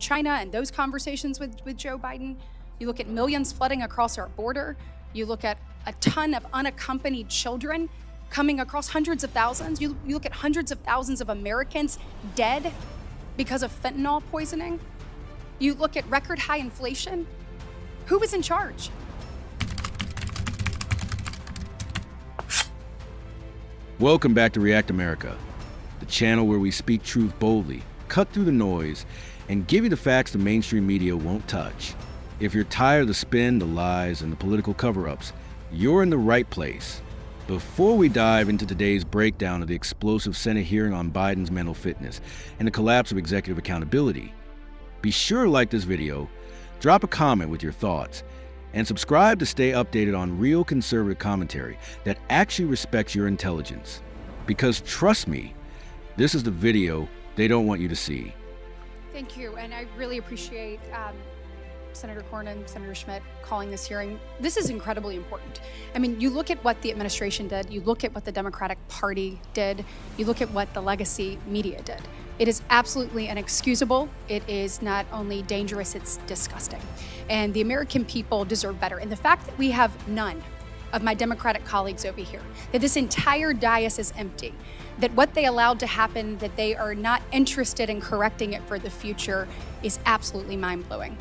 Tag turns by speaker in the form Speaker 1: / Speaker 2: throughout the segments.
Speaker 1: China and those conversations with Joe Biden. You look at millions flooding across our border. You look at a ton of unaccompanied children coming across, hundreds of thousands. You look at hundreds of thousands of Americans dead because of fentanyl poisoning. You look at record high inflation. Who was in charge?
Speaker 2: Welcome back to ReactAmerica, the channel where we speak truth boldly, cut through the noise, and give you the facts the mainstream media won't touch. If you're tired of the spin, the lies, and the political cover-ups, you're in the right place. Before we dive into today's breakdown of the explosive Senate hearing on Biden's mental fitness and the collapse of executive accountability, be sure to like this video, drop a comment with your thoughts, and subscribe to stay updated on real conservative commentary that actually respects your intelligence. Because trust me, this is the video they don't want you to see.
Speaker 1: Thank you, and I really appreciate Senator Cornyn, Senator Schmidt calling this hearing. This is incredibly important. I mean, you look at what the administration did, you look at what the Democratic Party did, you look at what the legacy media did. It is absolutely inexcusable. It is not only dangerous, it's disgusting. And the American people deserve better. And the fact that we have none of my Democratic colleagues over here, that this entire dais is empty, that what they allowed to happen, that they are not interested in correcting it for the future, is absolutely mind-blowing.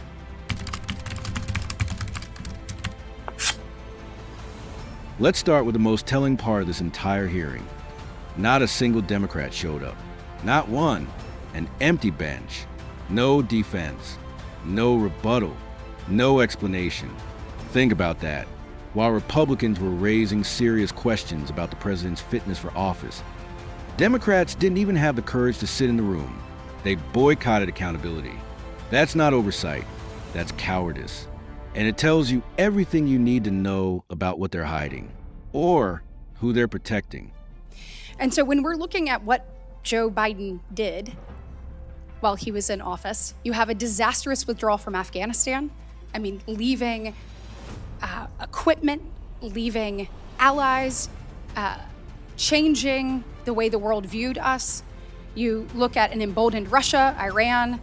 Speaker 2: Let's start with the most telling part of this entire hearing. Not a single Democrat showed up. Not one. An empty bench. No defense. No rebuttal. No explanation. Think about that. While Republicans were raising serious questions about the president's fitness for office, Democrats didn't even have the courage to sit in the room. They boycotted accountability. That's not oversight. That's cowardice. And it tells you everything you need to know about what they're hiding or who they're protecting.
Speaker 1: And so when we're looking at what Joe Biden did while he was in office, you have a disastrous withdrawal from Afghanistan. I mean, leaving equipment, leaving allies, changing the way the world viewed us. You look at an emboldened Russia, Iran.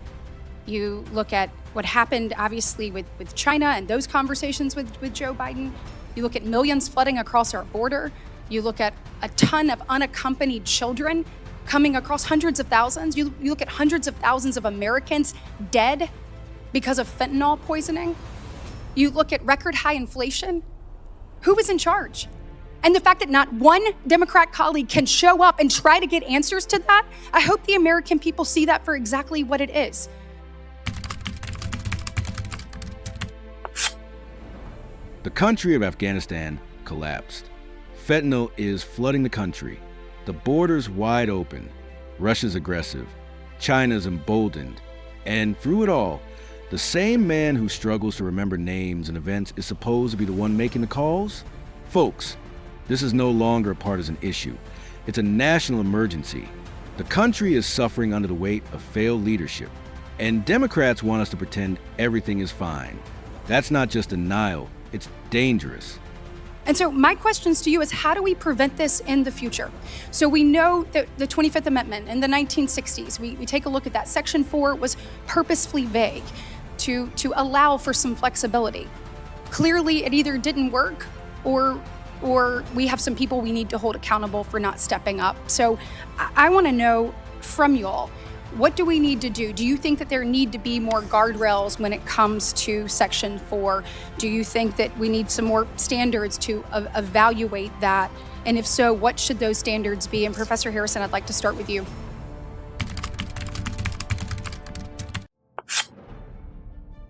Speaker 1: You look at what happened, obviously, with China and those conversations with Joe Biden. You look at millions flooding across our border. You look at a ton of unaccompanied children coming across, hundreds of thousands. You look at hundreds of thousands of Americans dead because of fentanyl poisoning. You look at record high inflation. Who was in charge? And the fact that not one Democrat colleague can show up and try to get answers to that, I hope the American people see that for exactly what it is.
Speaker 2: The country of Afghanistan collapsed. Fentanyl is flooding the country. The border's wide open. Russia's aggressive. China's emboldened. And through it all, the same man who struggles to remember names and events is supposed to be the one making the calls? Folks, this is no longer a partisan issue. It's a national emergency. The country is suffering under the weight of failed leadership. And Democrats want us to pretend everything is fine. That's not just denial, it's dangerous.
Speaker 1: And so my questions to you is, how do we prevent this in the future? So we know that the 25th Amendment in the 1960s, we take a look at that. Section 4 was purposefully vague to allow for some flexibility. Clearly, it either didn't work or we have some people we need to hold accountable for not stepping up. So I want to know from y'all, what do we need to do? Do you think that there need to be more guardrails when it comes to Section 4? Do you think that we need some more standards to evaluate that? And if so, what should those standards be? And Professor Harrison, I'd like to start with you.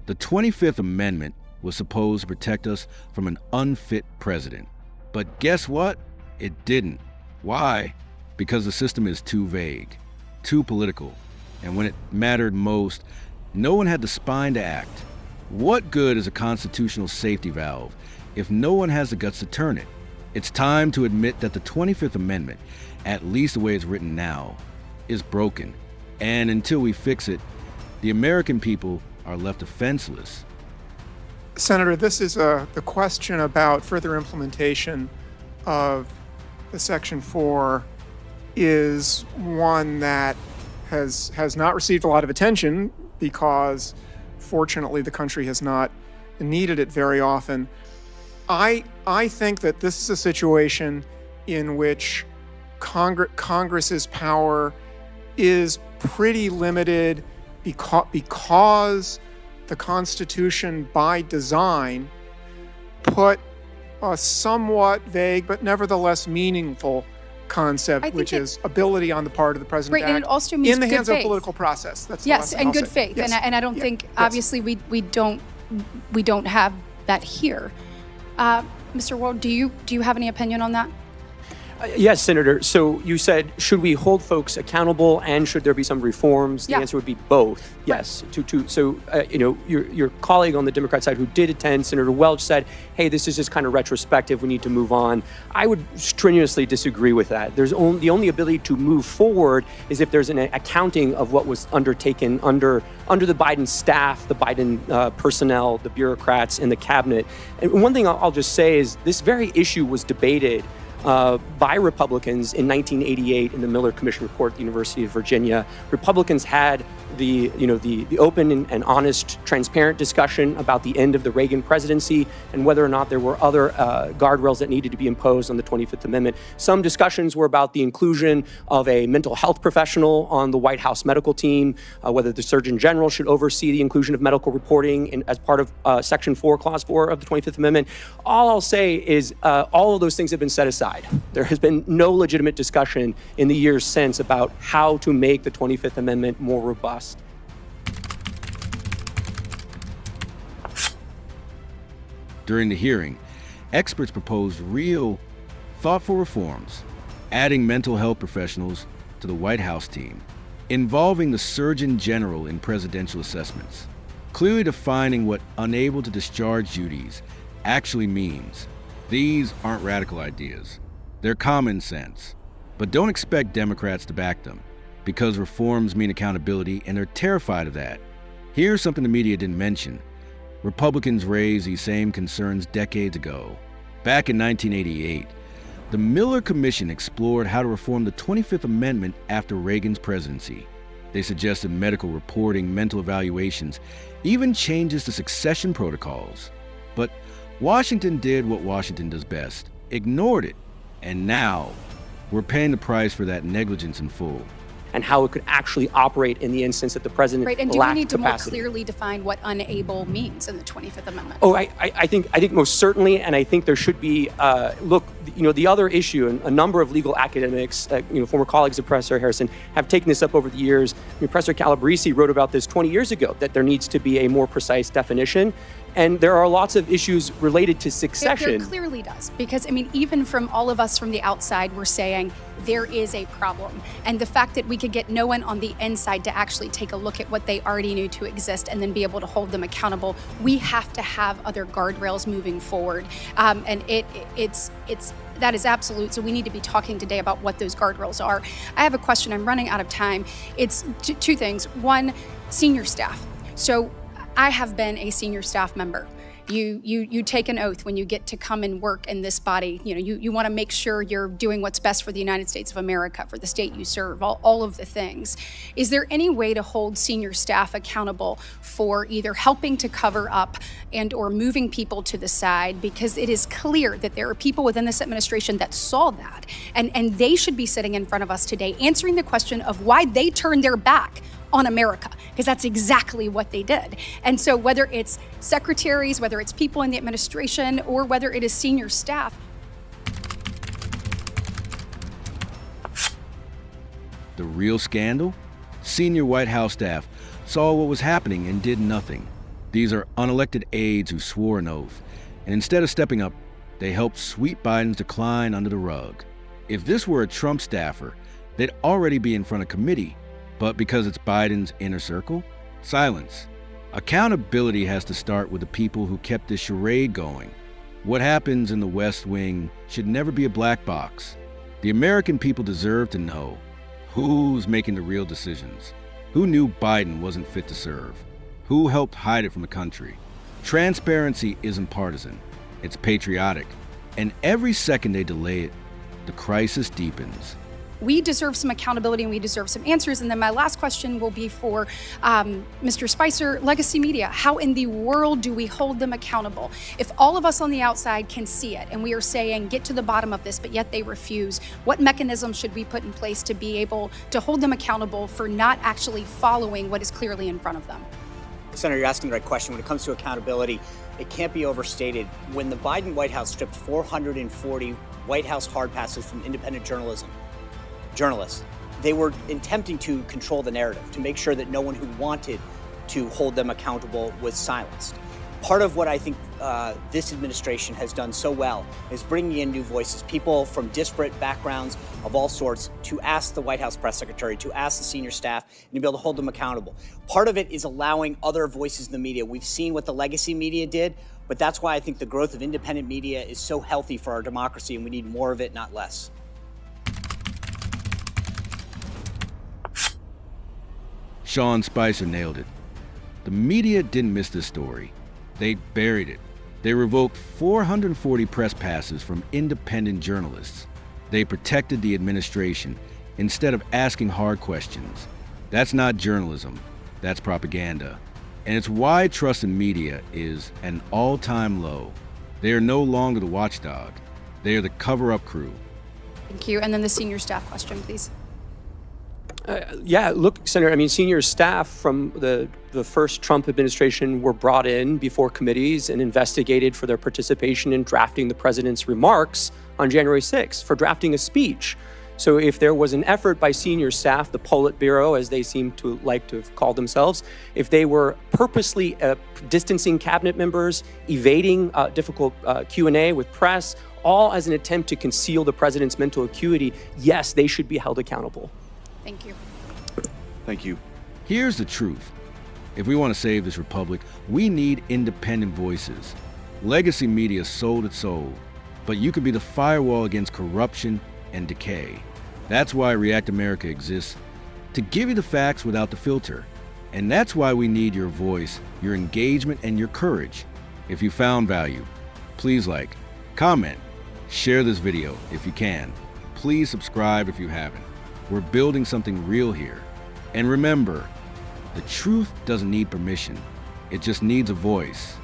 Speaker 2: The 25th Amendment was supposed to protect us from an unfit president. But guess what? It didn't. Why? Because the system is too vague, too political. And when it mattered most, no one had the spine to act. What good is a constitutional safety valve if no one has the guts to turn it? It's time to admit that the 25th Amendment, at least the way it's written now, is broken. And until we fix it, the American people are left defenseless.
Speaker 3: Senator, this is the question about further implementation of the Section 4 is one that has not received a lot of attention because fortunately the country has not needed it very often. I think that this is a situation in which Congress's power is pretty limited because the Constitution, by design, put a somewhat vague but nevertheless meaningful concept, which is ability on the part of the president to act
Speaker 1: and it also means
Speaker 3: in the hands
Speaker 1: good
Speaker 3: of
Speaker 1: faith.
Speaker 3: Political process. That's the
Speaker 1: Yes,
Speaker 3: last thing
Speaker 1: and
Speaker 3: I'll
Speaker 1: good
Speaker 3: say.
Speaker 1: faith.
Speaker 3: Yes.
Speaker 1: And I don't think,
Speaker 3: Yes.
Speaker 1: obviously, we don't have that here. Mr. Ward, do you have any opinion on that?
Speaker 4: Yes, Senator. So you said, should we hold folks accountable and should there be some reforms?
Speaker 1: Yeah.
Speaker 4: The answer would be both. Yes. So, your colleague on the Democrat side who did attend, Senator Welch, said, hey, this is just kind of retrospective. We need to move on. I would strenuously disagree with that. The only ability to move forward is if there's an accounting of what was undertaken under the Biden staff, the Biden personnel, the bureaucrats, and the cabinet. And one thing I'll just say is this very issue was debated by Republicans in 1988 in the Miller Commission report at the University of Virginia. Republicans had the open and honest, transparent discussion about the end of the Reagan presidency and whether or not there were other guardrails that needed to be imposed on the 25th Amendment. Some discussions were about the inclusion of a mental health professional on the White House medical team, whether the Surgeon General should oversee the inclusion of medical reporting as part of Section 4, Clause 4 of the 25th Amendment. All I'll say is all of those things have been set aside. There has been no legitimate discussion in the years since about how to make the 25th Amendment more robust.
Speaker 2: During the hearing, experts proposed real, thoughtful reforms, adding mental health professionals to the White House team, involving the Surgeon General in presidential assessments, clearly defining what unable to discharge duties actually means. These aren't radical ideas. They're common sense. But don't expect Democrats to back them, because reforms mean accountability and they're terrified of that. Here's something the media didn't mention. Republicans raised these same concerns decades ago. Back in 1988, the Miller Commission explored how to reform the 25th Amendment after Reagan's presidency. They suggested medical reporting, mental evaluations, even changes to succession protocols. But Washington did what Washington does best, ignored it. And now, we're paying the price for that negligence in full.
Speaker 4: And how it could actually operate in the instance that the president lacked capacity.
Speaker 1: Right, and do we need to more clearly define what unable means in the 25th Amendment?
Speaker 4: Oh, I think most certainly, and I think there should be, the other issue, and a number of legal academics, former colleagues of Professor Harrison, have taken this up over the years. Professor Calabresi wrote about this 20 years ago, that there needs to be a more precise definition. And there are lots of issues related to succession.
Speaker 1: There clearly does, because, even from all of us from the outside, we're saying there is a problem. And the fact that we could get no one on the inside to actually take a look at what they already knew to exist and then be able to hold them accountable, we have to have other guardrails moving forward. And that is absolute. So we need to be talking today about what those guardrails are. I have a question. I'm running out of time. It's two things. One, senior staff. So I have been a senior staff member. You take an oath when you get to come and work in this body. You want to make sure you're doing what's best for the United States of America, for the state you serve, all of the things. Is there any way to hold senior staff accountable for either helping to cover up and or moving people to the side? Because it is clear that there are people within this administration that saw that, and they should be sitting in front of us today answering the question of why they turned their back on America, because that's exactly what they did. And so whether it's secretaries, whether it's people in the administration, or whether it is senior staff.
Speaker 2: The real scandal? Senior White House staff saw what was happening and did nothing. These are unelected aides who swore an oath, and instead of stepping up, they helped sweep Biden's decline under the rug. If this were a Trump staffer, they'd already be in front of committee. But because it's Biden's inner circle, silence. Accountability has to start with the people who kept this charade going. What happens in the West Wing should never be a black box. The American people deserve to know who's making the real decisions, who knew Biden wasn't fit to serve, who helped hide it from the country. Transparency isn't partisan, it's patriotic. And every second they delay it, the crisis deepens.
Speaker 1: we deserve some accountability and we deserve some answers. And then my last question will be for Mr. Spicer, legacy media. How in the world do we hold them accountable? If all of us on the outside can see it and we are saying, get to the bottom of this, but yet they refuse, what mechanisms should we put in place to be able to hold them accountable for not actually following what is clearly in front of them?
Speaker 5: Senator, you're asking the right question. When it comes to accountability, it can't be overstated. When the Biden White House stripped 440 White House hard passes from independent journalists, they were attempting to control the narrative, to make sure that no one who wanted to hold them accountable was silenced. Part of what I think this administration has done so well is bringing in new voices, people from disparate backgrounds of all sorts, to ask the White House press secretary, to ask the senior staff, and to be able to hold them accountable. Part of it is allowing other voices in the media. We've seen what the legacy media did, but that's why I think the growth of independent media is so healthy for our democracy, and we need more of it, not less.
Speaker 2: Sean Spicer nailed it. The media didn't miss this story. They buried it. They revoked 440 press passes from independent journalists. They protected the administration instead of asking hard questions. That's not journalism. That's propaganda. And it's why trust in media is an all-time low. They are no longer the watchdog. They are the cover-up crew.
Speaker 1: Thank you. And then the senior staff question, please.
Speaker 4: Yeah, look, Senator, I mean, senior staff from the first Trump administration were brought in before committees and investigated for their participation in drafting the president's remarks on January 6th, for drafting a speech. So if there was an effort by senior staff, the Politburo, as they seem to like to call themselves, if they were purposely distancing cabinet members, evading difficult Q&A with press, all as an attempt to conceal the president's mental acuity, yes, they should be held accountable.
Speaker 1: Thank you.
Speaker 6: Thank you.
Speaker 2: Here's the truth. If we want to save this republic, we need independent voices. Legacy media sold its soul, but you could be the firewall against corruption and decay. That's why ReactAmerica exists, to give you the facts without the filter. And that's why we need your voice, your engagement, and your courage. If you found value, please like, comment, share this video if you can. Please subscribe if you haven't. We're building something real here. And remember, the truth doesn't need permission. It just needs a voice.